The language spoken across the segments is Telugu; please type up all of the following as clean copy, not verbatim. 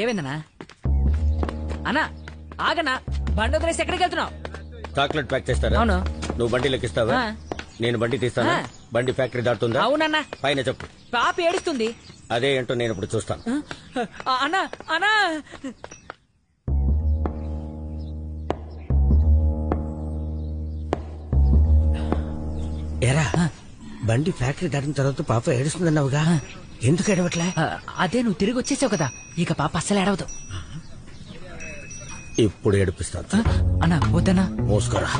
ఏమైందన్నా? అన్నా ఆగనా, బండి వదిలేసి ఎక్కడికి వెళ్తున్నావు? చాక్లెట్ ప్యాక్ చేస్తారా? అవును. నువ్వు బండి లెక్కిస్తావా? నేను బండి తీస్తాను. బండి ఫ్యాక్టరీ దాటుతుందా? అవునన్నా. పైన చెప్పు. పాప ఏడుస్తుంది. అదే ఏంటో నేను ఇప్పుడు చూస్తాను. అన్నా అన్నా ఎరా బండి ఫ్యాక్టరీ దాటిన తర్వాత పాప ఏడుస్తుందన్నావుగా, ఎందుకు ఏడవట్లే? అదే నువ్వు తిరిగి వచ్చేసావు కదా, ఇక పాప అస్సలు ఏడవదు. ఇప్పుడు ఏడిపిస్తాను. అన్నా వద్దన్నా. మోసుకోరా.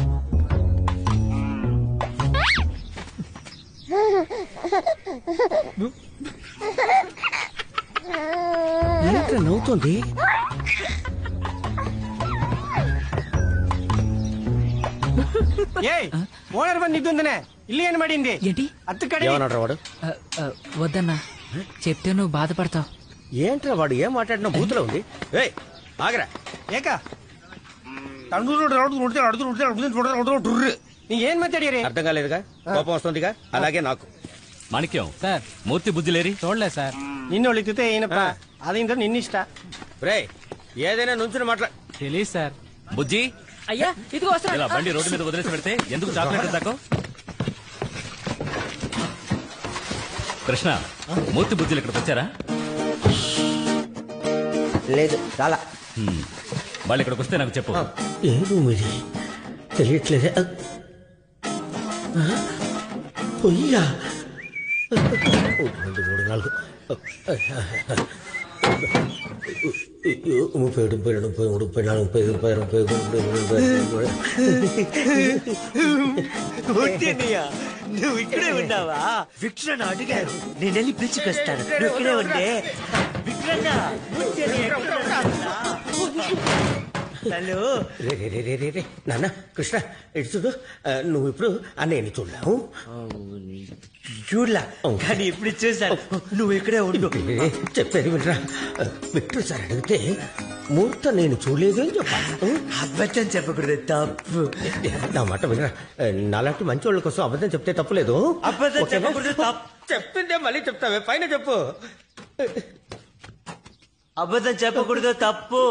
ఏంట్రా నవ్వుతుంది? ఓనర్ బండి ఇద్దుందనే ఇల్లు ఏం పడింది ఏంటి? ఏమన్నాడు వాడు? వద్దన్నా, చెప్తే నువ్వు బాధపడతావు. ఏంట్రా వాడు ఏం మాట్లాడినా బూతులో ఉంది. ఆగరా ఏక నీకేం మాట్లాడారే? అర్థం కాలేదుగా, కోపం వస్తుందిగా, అలాగే నాకు. మాణిక్యం సార్, మూర్తి బుద్ధిలేరి చూడలేదు సార్. నిన్ను ఎత్తితే ఈయనప్ప అదేంటో నిన్నిష్ట. రే ఏదైనా నుంచుని మాట్లా తెలియదు సార్. బుజ్జి అయ్యా ఇదిగో వస్తున్నా. ఇలా బండి రోడ్డు మీద వదిలేసి పెడితే ఎందుకు చాక్లెట్ దాకా? కృష్ణ, మూర్తి బుజ్జిలు ఇక్కడికి వచ్చారా? లేదు చాలా. వాళ్ళు ఇక్కడికి వస్తే నాకు చెప్పు. ఏమో మీది తెలియట్లేదే. పొయ్యా 2, 3, 4 37, 38, 39, 40, 41. నువ్వు ఇక్కడే ఉన్నావా? విక్రణ అడిగారు, నేను వెళ్ళి పిలిచికొస్తాను. నువ్వు ఇక్కడే ఉండే. విక్రణ హలో. రే నాన్న కృష్ణ ఇటు చూడు. నువ్వు ఇప్పుడు అన్నయ్యని చూడలేవు. చూడలా, కానీ ఇప్పుడు చూసాను. నువ్వు ఇక్కడే ఉండు. చెప్పేది వినరా. విక్టర్ సార్ అడిగితే ముహూర్తం నేను చూడలేదు అని చెప్పాను. అబద్ధం చెప్పకూడదు, తప్పు. నా మాట వినరా. నాలాంటి మంచి వాళ్ళ కోసం అబద్ధం చెప్తే తప్పులేదు. అబద్ధం చెప్పకూడదు, తప్పు. చెప్పిందే మళ్ళీ చెప్తావే, పైన చెప్పు. అబద్ధం చెప్పకూడదు, తప్పు.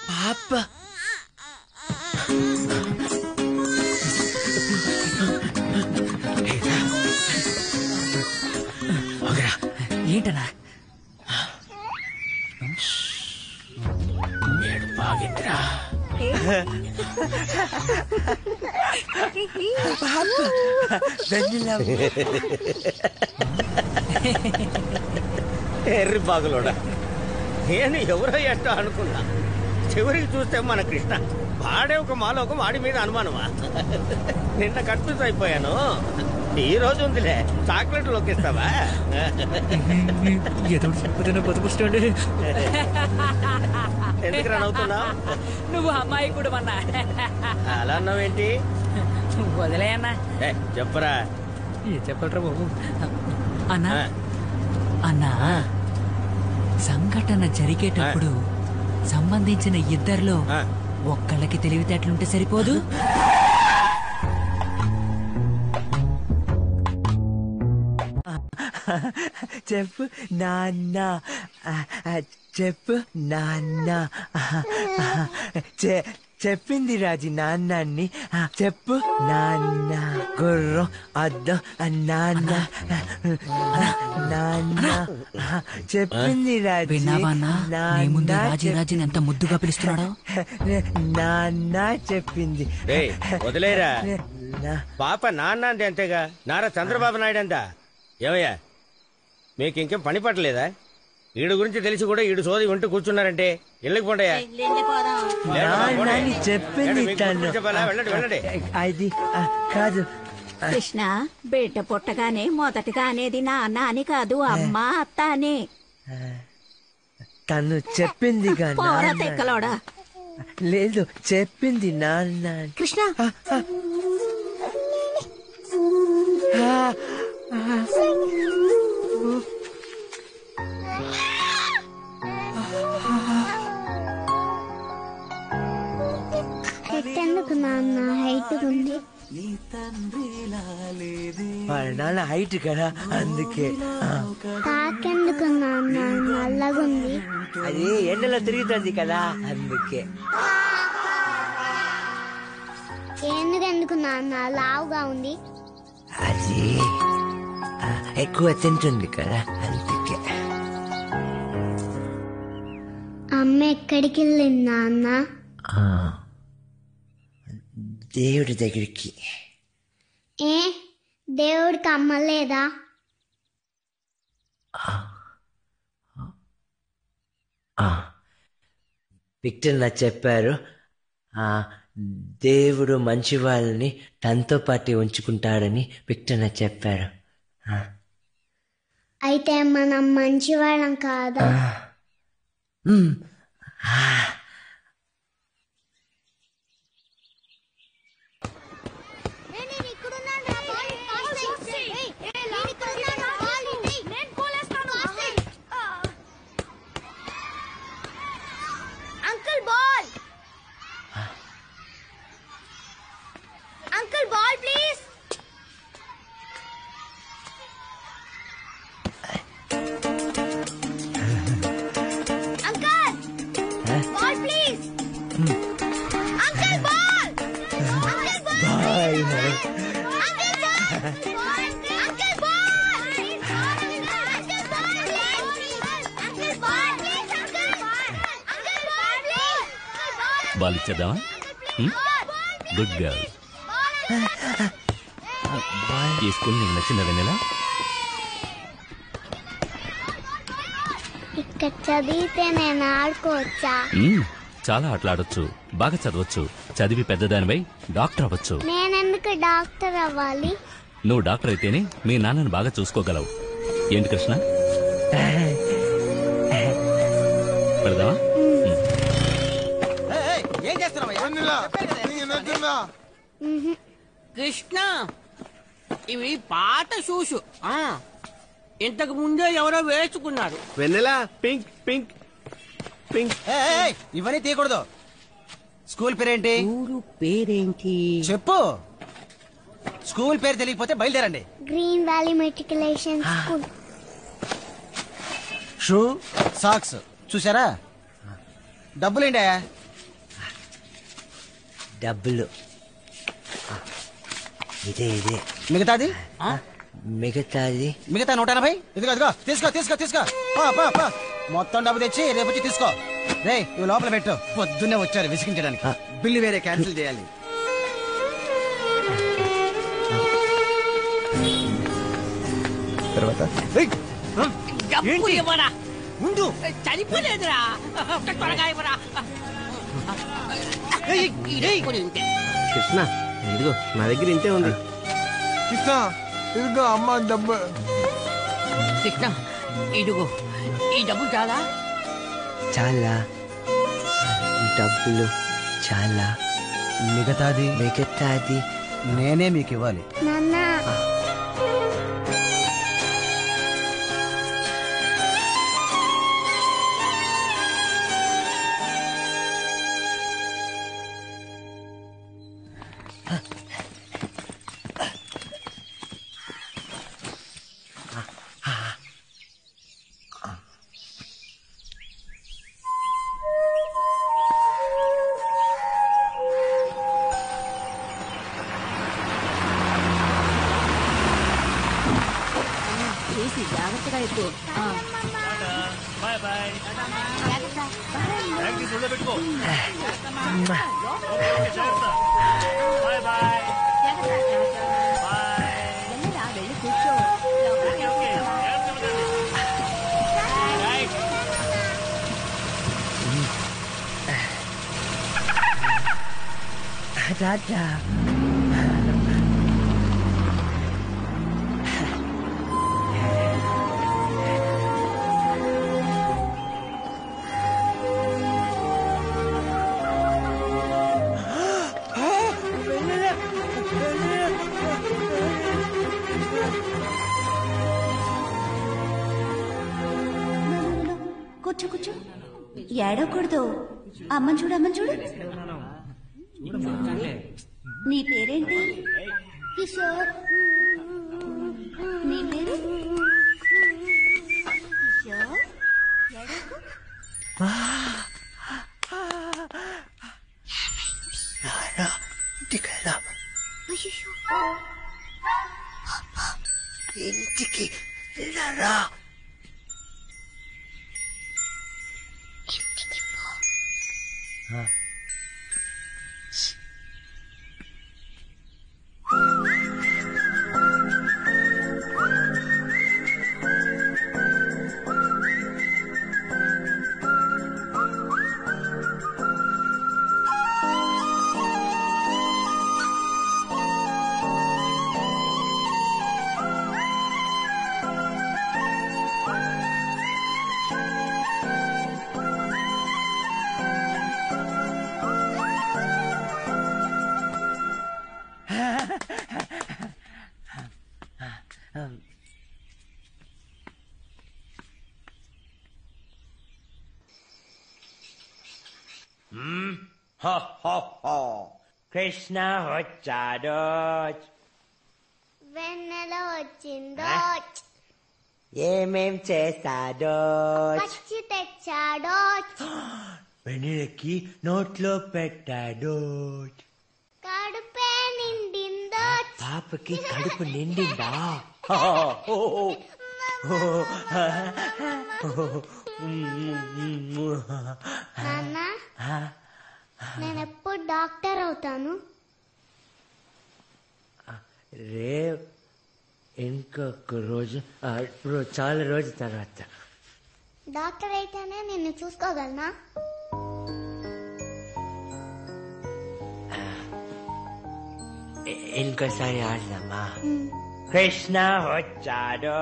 పాప ఏంటన్నా? బాగేంద్రా. ఎర్రి బాగులోడా, నేను ఎవరో ఎట్టో అనుకున్నా. చివరికి చూస్తే మన కృష్ణ. వాడే ఒక మాలోకం, వాడి మీద అనుమానమా? నిన్న కన్ఫ్యూజ్ అయిపోయాను. ఈ రోజు ఉందిలే, చాక్లెట్లు లొక్కిస్తావా? ఎందుకు నవ్వుతున్నావు? నువ్వు అమ్మాయి కూడా అన్నా. అలా అన్నావేంటి? వదిలే అన్నా. చెప్పరా. చెప్పరా బాబు. అన్నా అన్నా, సంఘటన జరిగేటప్పుడు సంబంధించిన ఇద్దరిలో ఒక్కళ్ళకి తెలివితేటలుంటే సరిపోదు. చెప్పు నాన్న, చెప్పు నాన్న. చెప్పింది రాజు నాన్నని. చెప్పు నాన్న. గుర్రం, అద్దం, నాన్న. నాన్న చెప్పింది రాజు. విన్నావన్నా, నీ ముందు రాజీని ఎంత ముద్దుగా పిలుస్తున్నాడో. నాన్న చెప్పింది. వదిలేరా. పాప నాన్న అంతే, అంతేగా. నారా చంద్రబాబు నాయుడు అంతా. ఏమయ్యా, మీకు ఇంకేం పని పట్టలేదా? ఈడు గురించి తెలిసి కూడా ఈడు సోది వింటూ కూర్చున్నారంటే ఇళ్ళకి పోండయా. చెప్పింది వెళ్ళండి. అది కాదు కృష్ణ. బిడ్డ పుట్టగానే మొదటగా అనేది నాన్న అని కాదు, అమ్మ అత్త అని. తను చెప్పింది తెక్కలోడా. లేదు, చెప్పింది నాన్న. కృష్ణ తాకెందుకు నాన్న హైట్ ఉంది? నాన్న హైట్ కదా అందుకే. తాకెందుకు నాన్న నల్లగుంది? అది ఎండలో తిరుగుతుంది కదా అందుకే. ఎందుకు నాన్న లావుగా ఉంది? అది ఎక్కువ తింటుంది కదా అందుకే. అమ్మ ఎక్కడికి వెళ్ళింది నాన్న? దేవుడి దగ్గరికి. ఏ దేవుడికి అమ్మ లేదా? విక్టర్ నాకు చెప్పారు, దేవుడు మంచి వాళ్ళని తనతో పాటు ఉంచుకుంటాడని విక్టర్ నాకు చెప్పారు. అయితే మనం మంచివాళ్ళం కాదా? Uncle ball, uncle ball please. Uncle ball please. Uncle ball, uncle ball, uncle ball, uncle ball, uncle ball please, uncle ball please. Ball ఇచ్చేద్దామా? Good girl. ఈ స్కూల్ నీకు నచ్చిందా వెన్నెలా? ఇక్కడ చదివితే నేను ఆడుకోవచ్చా? చాలా ఆటలాడొచ్చు, బాగా చదవచ్చు, చదివి పెద్దదానివై డాక్టర్ అవ్వచ్చు. నేనెందుకు డాక్టర్ అవ్వాలి? నువ్వు డాక్టర్ అయితేనే మీ నాన్నను బాగా చూసుకోగలవు. ఏంటి కృష్ణ, పెడదామా? ఏం చేస్తున్నావా? కృష్ణ, ఇవి పాత షూస్. ఇంతకు ముందే ఎవరో వేసుకున్నారు. వెన్నెలా పింక్ పింక్ పింక్. ఇవన్నీ తీయకూడదు. స్కూల్ పేరేంటి? ఊరు పేరేంటి చెప్పు. స్కూల్ పేరు తెలియకపోతే బయలుదేరండి. Green valley matriculation school. Shoe, socks చూసారా? డబ్బులేండి? డబ్బులు ఇదే ఇదే. మిగతాది? మిగతాది మిగతా 180. ఇదిగో ఇదిగో తీసుకో తీసుకో తీసుకో. మొత్తం డబ్బు తెచ్చి రేపు వచ్చి తీసుకో. రే ఇవి లోపల పెట్టు. పొద్దున్నే వచ్చారు విసిగించడానికి. బిల్లు వేరే క్యాన్సిల్ చేయాలి. తర్వాత డబ్బు ఇవ్వరా? ఉండు, చనిపోలేదురా. త్వరగా ఇవ్వరా. కృష్ణ ఇదిగో నా దగ్గర ఇంతే ఉంది. కృష్ణ ఇదిగో అమ్మ డబ్బు. కృష్ణ ఇదిగో ఈ డబ్బు చాలా. చాలా డబ్బులు చాలా. మిగతాది? మిగతాది నేనే మీకు ఇవ్వాలి. నాన్న జాగ్రత్తగా ఎక్కువ. వెళ్ళి కూర్చో. రాజా కూర్చో కూర్చో. ఏడవకూడదు. అమ్మని చూడు, అమ్మని చూడు. నీ పేరేంటి? కిషోర్. నీ పేరు? కిషోర్. ఎడకు. ఇంటికి వెళ్దాం. ఇంటికి వెళ్ళారా? కృష్ణ వచ్చాడో, వెన్నెల వచ్చిందో, ఏమేం చేశాడో, పచ్చి తెచ్చాడో, వెన్నెలకి నోట్లో పెట్టాడో, కడుపే నిండిందో, పాపకి కడుపు నిండిందా? నాన్న నేనెప్పుడు డాక్టర్ అవుతాను? రే ఇంకొక రోజు, చాలా రోజు తర్వాత. డాక్టర్ అయితేనే నిన్ను చూసుకోగలనా? ఇంకోసారి ఆడదామా? కృష్ణ వచ్చాడో.